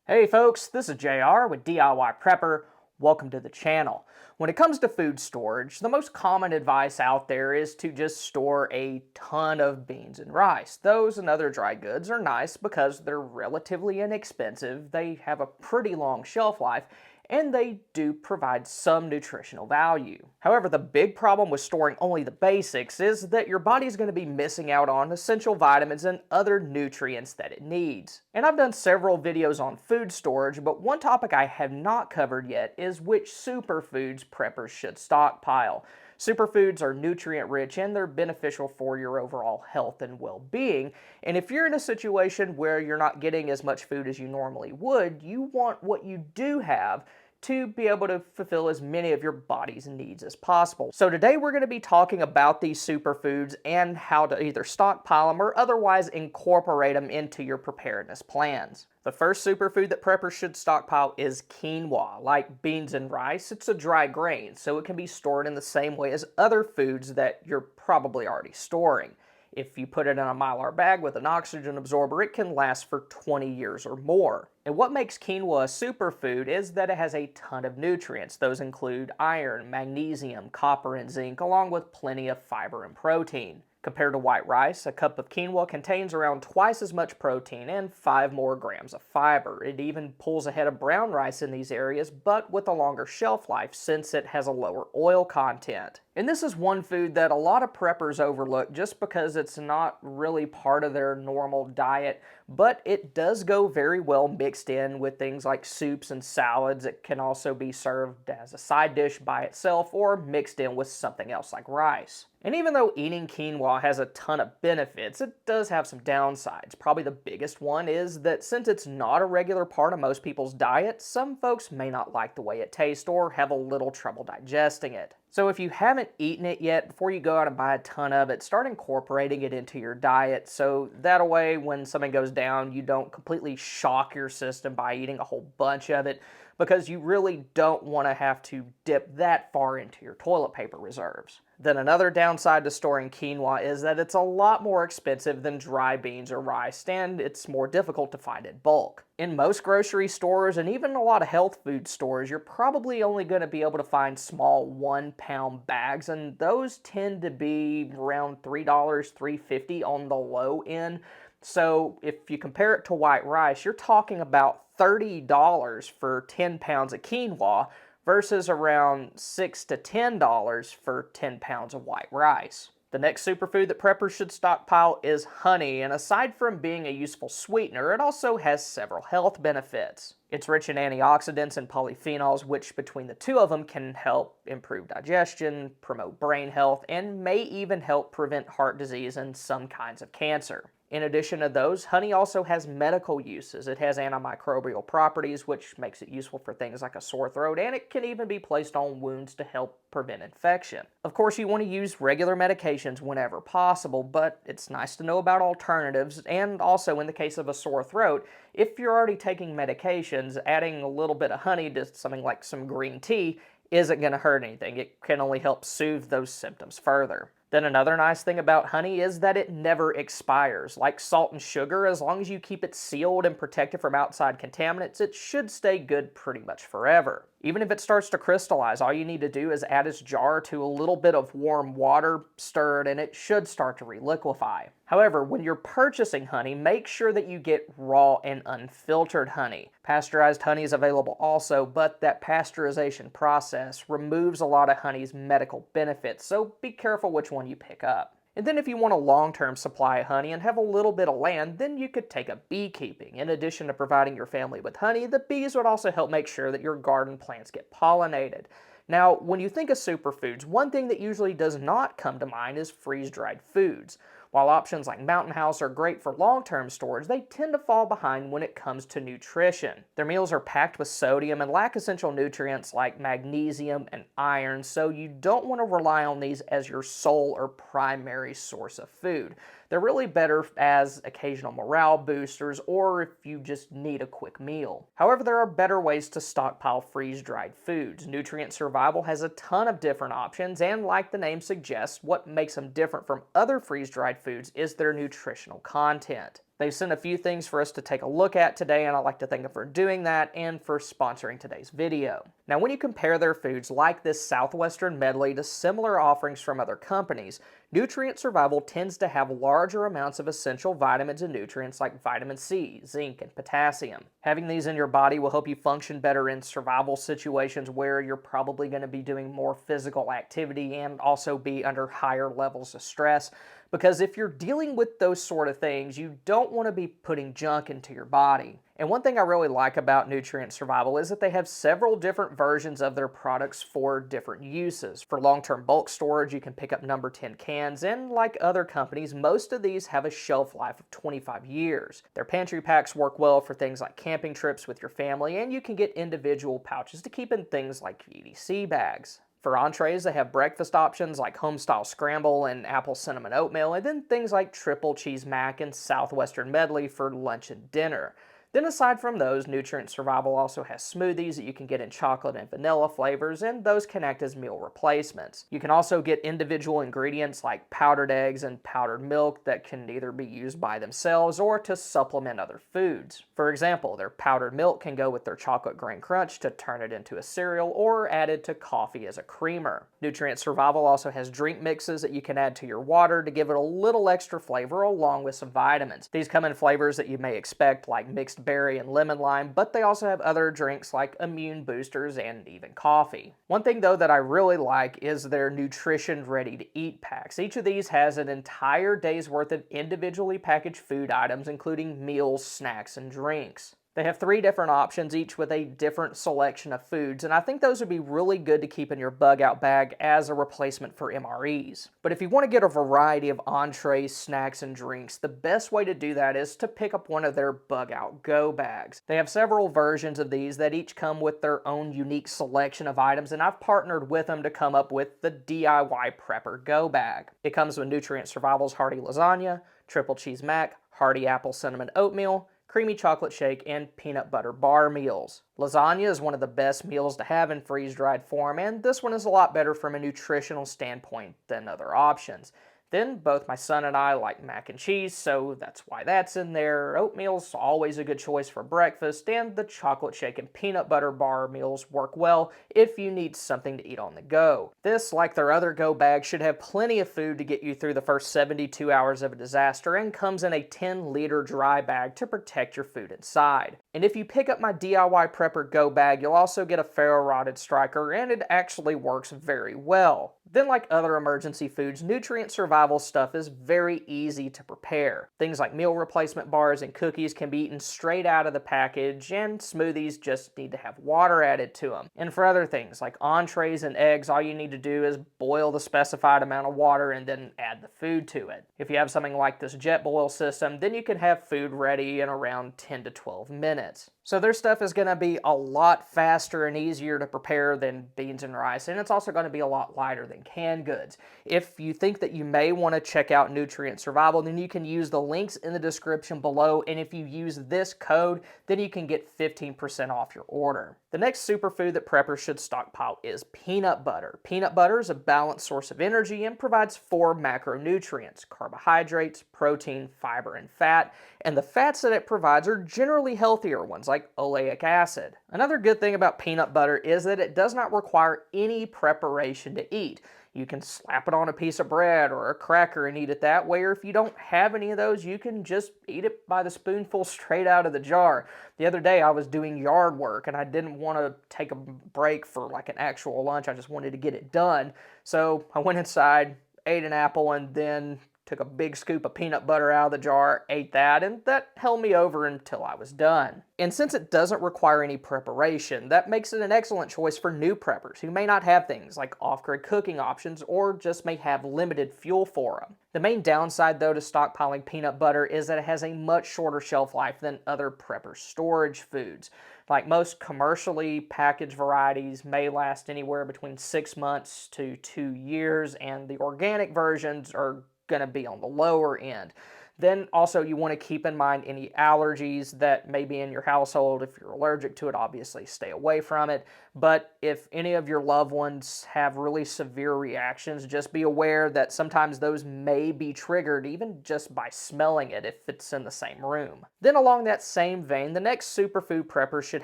Hey folks, this is JR with DIY Prepper. Welcome to the channel. When it comes to food storage, the most common advice out there is to just store a ton of beans and rice. Those and other dry goods are nice because they're relatively inexpensive, they have a pretty long shelf life, and they do provide some nutritional value. However, the big problem with storing only the basics is that your body's going to be missing out on essential vitamins and other nutrients that it needs. And I've done several videos on food storage, but one topic I have not covered yet is which superfoods preppers should stockpile. Superfoods are nutrient rich and they're beneficial for your overall health and well-being. And if you're in a situation where you're not getting as much food as you normally would, you want what you do have to be able to fulfill as many of your body's needs as possible. So today we're going to be talking about these superfoods and how to either stockpile them or otherwise incorporate them into your preparedness plans. The first superfood that preppers should stockpile is quinoa. Like beans and rice, it's a dry grain, so it can be stored in the same way as other foods that you're probably already storing. If you put it in a Mylar bag with an oxygen absorber, it can last for 20 years or more. And what makes quinoa a superfood is that it has a ton of nutrients. Those include iron, magnesium, copper, and zinc, along with plenty of fiber and protein. Compared to white rice, a cup of quinoa contains around twice as much protein and 5 more grams of fiber. It even pulls ahead of brown rice in these areas, but with a longer shelf life since it has a lower oil content. And this is one food that a lot of preppers overlook just because it's not really part of their normal diet, but it does go very well mixed in with things like soups and salads. It can also be served as a side dish by itself or mixed in with something else like rice. And even though eating quinoa has a ton of benefits, it does have some downsides. Probably the biggest one is that since it's not a regular part of most people's diet, some folks may not like the way it tastes or have a little trouble digesting it. So if you haven't eaten it yet, before you go out and buy a ton of it, start incorporating it into your diet so that way when something goes down, you don't completely shock your system by eating a whole bunch of it, because you really don't want to have to dip that far into your toilet paper reserves. Then another downside to storing quinoa is that it's a lot more expensive than dry beans or rice, and it's more difficult to find in bulk. In most grocery stores and even a lot of health food stores, you're probably only going to be able to find small 1-pound bags, and those tend to be around $3, $3.50 on the low end. So if you compare it to white rice, you're talking about $30 for 10 pounds of quinoa versus around $6 to $10 for 10 pounds of white rice. The next superfood that preppers should stockpile is honey, and aside from being a useful sweetener, it also has several health benefits. It's rich in antioxidants and polyphenols, which between the two of them can help improve digestion, promote brain health, and may even help prevent heart disease and some kinds of cancer. In addition to those, honey also has medical uses. It has antimicrobial properties, which makes it useful for things like a sore throat, and it can even be placed on wounds to help prevent infection. Of course, you want to use regular medications whenever possible, but it's nice to know about alternatives, and also in the case of a sore throat, if you're already taking medications, adding a little bit of honey to something like some green tea isn't going to hurt anything. It can only help soothe those symptoms further. Then another nice thing about honey is that it never expires. Like salt and sugar, as long as you keep it sealed and protected from outside contaminants, it should stay good pretty much forever. Even if it starts to crystallize, all you need to do is add its jar to a little bit of warm water, stir it, and it should start to reliquefy. However, when you're purchasing honey, make sure that you get raw and unfiltered honey. Pasteurized honey is available also, but that pasteurization process removes a lot of honey's medical benefits, so be careful which one you pick up. And then if you want a long-term supply of honey and have a little bit of land, then you could take up beekeeping. In addition to providing your family with honey, the bees would also help make sure that your garden plants get pollinated. Now, when you think of superfoods, one thing that usually does not come to mind is freeze-dried foods. While options like Mountain House are great for long-term storage, they tend to fall behind when it comes to nutrition. Their meals are packed with sodium and lack essential nutrients like magnesium and iron, so you don't want to rely on these as your sole or primary source of food. They're really better as occasional morale boosters or if you just need a quick meal. However, there are better ways to stockpile freeze-dried foods. Nutrient Survival has a ton of different options, and like the name suggests, what makes them different from other freeze-dried foods is their nutritional content. They've sent a few things for us to take a look at today, and I'd like to thank them for doing that and for sponsoring today's video. Now, when you compare their foods like this Southwestern medley to similar offerings from other companies, Nutrient Survival tends to have larger amounts of essential vitamins and nutrients like vitamin C, zinc, and potassium. Having these in your body will help you function better in survival situations where you're probably going to be doing more physical activity and also be under higher levels of stress. Because if you're dealing with those sort of things, you don't want to be putting junk into your body. And one thing I really like about Nutrient Survival is that they have several different versions of their products for different uses. For long-term bulk storage, you can pick up number 10 cans, and like other companies, most of these have a shelf life of 25 years. Their pantry packs work well for things like camping trips with your family, and you can get individual pouches to keep in things like EDC bags. For entrees, they have breakfast options like home-style scramble and apple cinnamon oatmeal, and then things like triple cheese mac and Southwestern medley for lunch and dinner. Then aside from those, Nutrient Survival also has smoothies that you can get in chocolate and vanilla flavors, and those can act as meal replacements. You can also get individual ingredients like powdered eggs and powdered milk that can either be used by themselves or to supplement other foods. For example, their powdered milk can go with their chocolate grain crunch to turn it into a cereal, or added to coffee as a creamer. Nutrient Survival also has drink mixes that you can add to your water to give it a little extra flavor along with some vitamins. These come in flavors that you may expect like mixed berry and lemon lime, but they also have other drinks like immune boosters and even coffee. One thing though that I really like is their nutrition ready to eat packs. Each of these has an entire day's worth of individually packaged food items, including meals, snacks, and drinks. They have 3 different options, each with a different selection of foods, and I think those would be really good to keep in your bug out bag as a replacement for MREs. But if you want to get a variety of entrees, snacks, and drinks, the best way to do that is to pick up one of their bug out go bags. They have several versions of these that each come with their own unique selection of items, and I've partnered with them to come up with the DIY Prepper Go Bag. It comes with Nutrient Survival's Hearty Lasagna, Triple Cheese Mac, Hearty Apple Cinnamon Oatmeal, creamy chocolate shake, and peanut butter bar meals. Lasagna is one of the best meals to have in freeze-dried form, and this one is a lot better from a nutritional standpoint than other options. Then, both my son and I like mac and cheese, so that's why that's in there. Oatmeal's always a good choice for breakfast, and the chocolate shake and peanut butter bar meals work well if you need something to eat on the go. This, like their other go bags, should have plenty of food to get you through the first 72 hours of a disaster, and comes in a 10-liter dry bag to protect your food inside. And if you pick up my DIY Prepper Go bag, you'll also get a ferro-rotted striker, and it actually works very well. Then, like other emergency foods, Nutrient Survival stuff is very easy to prepare. Things like meal replacement bars and cookies can be eaten straight out of the package, and smoothies just need to have water added to them. And for other things like entrees and eggs, all you need to do is boil the specified amount of water and then add the food to it. If you have something like this JetBoil system, then you can have food ready in around 10 to 12 minutes. So their stuff is going to be a lot faster and easier to prepare than beans and rice, and it's also going to be a lot lighter than canned goods. If you think that you may want to check out Nutrient Survival, then you can use the links in the description below, and if you use this code, then you can get 15% off your order. The next superfood that preppers should stockpile is peanut butter. Peanut butter is a balanced source of energy and provides 4 macronutrients: carbohydrates, protein, fiber, and fat. And the fats that it provides are generally healthier ones like oleic acid. Another good thing about peanut butter is that it does not require any preparation to eat. You can slap it on a piece of bread or a cracker and eat it that way, or if you don't have any of those, you can just eat it by the spoonful straight out of the jar. The other day I was doing yard work and I didn't want to take a break for like an actual lunch, I just wanted to get it done. So I went inside, ate an apple, and then took a big scoop of peanut butter out of the jar, ate that, and that held me over until I was done. And since it doesn't require any preparation, that makes it an excellent choice for new preppers who may not have things like off-grid cooking options or just may have limited fuel for them. The main downside though to stockpiling peanut butter is that it has a much shorter shelf life than other prepper storage foods. Like most commercially packaged varieties may last anywhere between 6 months to 2 years, and the organic versions are going to be on the lower end. Then also you want to keep in mind any allergies that may be in your household. If you're allergic to it, obviously stay away from it. But if any of your loved ones have really severe reactions, just be aware that sometimes those may be triggered even just by smelling it if it's in the same room. Then along that same vein, the next superfood preppers should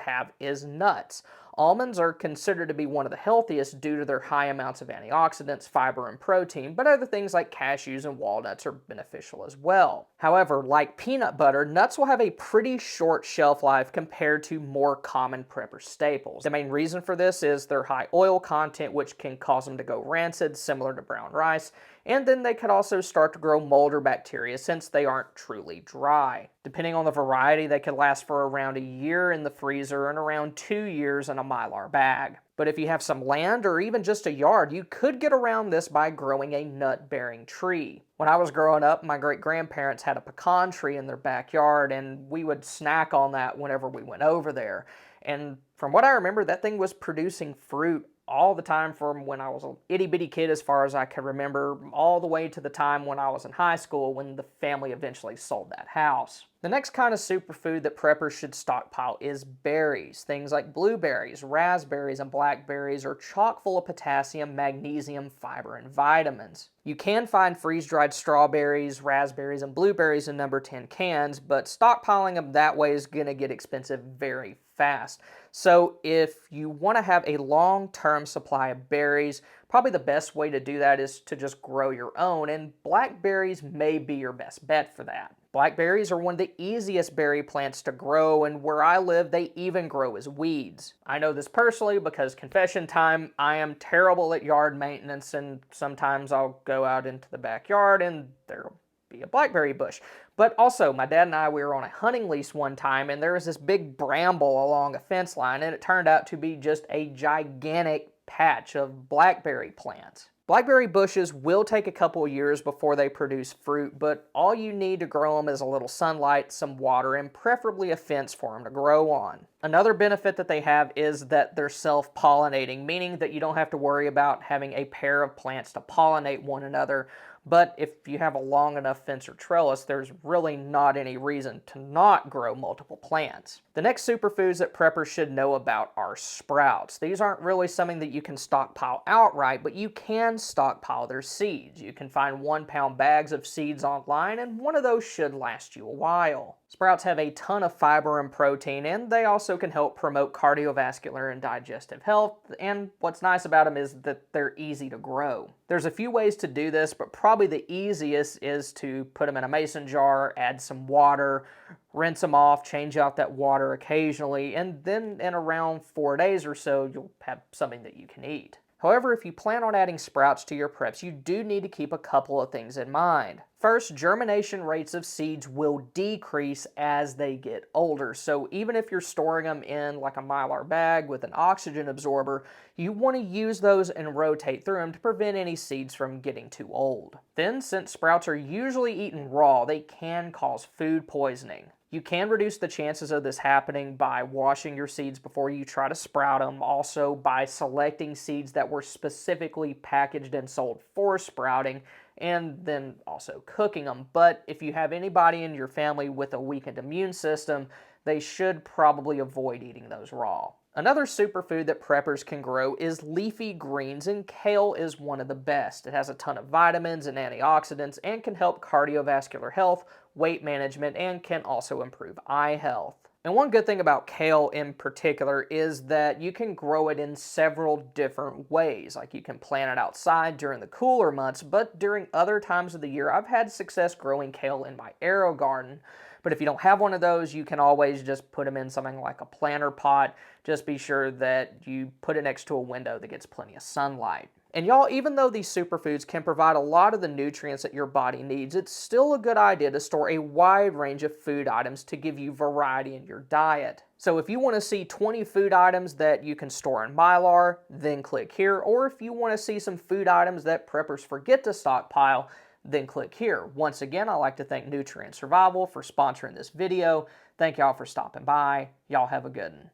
have is nuts. Almonds are considered to be one of the healthiest due to their high amounts of antioxidants, fiber, and protein, but other things like cashews and walnuts are beneficial as well. However, like peanut butter, nuts will have a pretty short shelf life compared to more common prepper staples. The main reason for this is their high oil content, which can cause them to go rancid, similar to brown rice, and then they could also start to grow mold or bacteria since they aren't truly dry. Depending on the variety, they could last for around a year in the freezer and around 2 years in a Mylar bag. But if you have some land or even just a yard, you could get around this by growing a nut-bearing tree. When I was growing up, my great-grandparents had a pecan tree in their backyard, and we would snack on that whenever we went over there. And from what I remember, that thing was producing fruit all the time from when I was an itty-bitty kid as far as I can remember, all the way to the time when I was in high school when the family eventually sold that house. The next kind of superfood that preppers should stockpile is berries. Things like blueberries, raspberries, and blackberries are chock full of potassium, magnesium, fiber, and vitamins. You can find freeze-dried strawberries, raspberries, and blueberries in number 10 cans, but stockpiling them that way is going to get expensive very fast. So if you want to have a long-term supply of berries, probably the best way to do that is to just grow your own, and blackberries may be your best bet for that. Blackberries are one of the easiest berry plants to grow, and where I live, they even grow as weeds. I know this personally because, confession time, I am terrible at yard maintenance, and sometimes I'll go out into the backyard and there'll be a blackberry bush. But also, my dad and I, we were on a hunting lease one time, and there was this big bramble along a fence line, and it turned out to be just a gigantic patch of blackberry plants. Blackberry bushes will take a couple of years before they produce fruit, but all you need to grow them is a little sunlight, some water, and preferably a fence for them to grow on. Another benefit that they have is that they're self-pollinating, meaning that you don't have to worry about having a pair of plants to pollinate one another. But if you have a long enough fence or trellis, there's really not any reason to not grow multiple plants. The next superfoods that preppers should know about are sprouts. These aren't really something that you can stockpile outright, but you can stockpile their seeds. You can find 1-pound bags of seeds online, and one of those should last you a while. Sprouts have a ton of fiber and protein, and they also can help promote cardiovascular and digestive health, and what's nice about them is that they're easy to grow. There's a few ways to do this, but probably the easiest is to put them in a mason jar, add some water, rinse them off, change out that water occasionally, and then in around 4 days or so, you'll have something that you can eat. However, if you plan on adding sprouts to your preps, you do need to keep a couple of things in mind. First, germination rates of seeds will decrease as they get older. So even if you're storing them in like a Mylar bag with an oxygen absorber, you want to use those and rotate through them to prevent any seeds from getting too old. Then, since sprouts are usually eaten raw, they can cause food poisoning. You can reduce the chances of this happening by washing your seeds before you try to sprout them, also by selecting seeds that were specifically packaged and sold for sprouting, and then also cooking them. But if you have anybody in your family with a weakened immune system, they should probably avoid eating those raw. Another superfood that preppers can grow is leafy greens, and kale is one of the best. It has a ton of vitamins and antioxidants and can help cardiovascular health, weight management, and can also improve eye health. And one good thing about kale in particular is that you can grow it in several different ways. Like you can plant it outside during the cooler months, but during other times of the year, I've had success growing kale in my AeroGarden. But if you don't have one of those, you can always just put them in something like a planter pot. Just be sure that you put it next to a window that gets plenty of sunlight. And y'all, even though these superfoods can provide a lot of the nutrients that your body needs, it's still a good idea to store a wide range of food items to give you variety in your diet. So if you want to see 20 food items that you can store in Mylar, then click here. Or if you want to see some food items that preppers forget to stockpile, then click here. Once again, I'd like to thank Nutrient Survival for sponsoring this video. Thank y'all for stopping by. Y'all have a good one.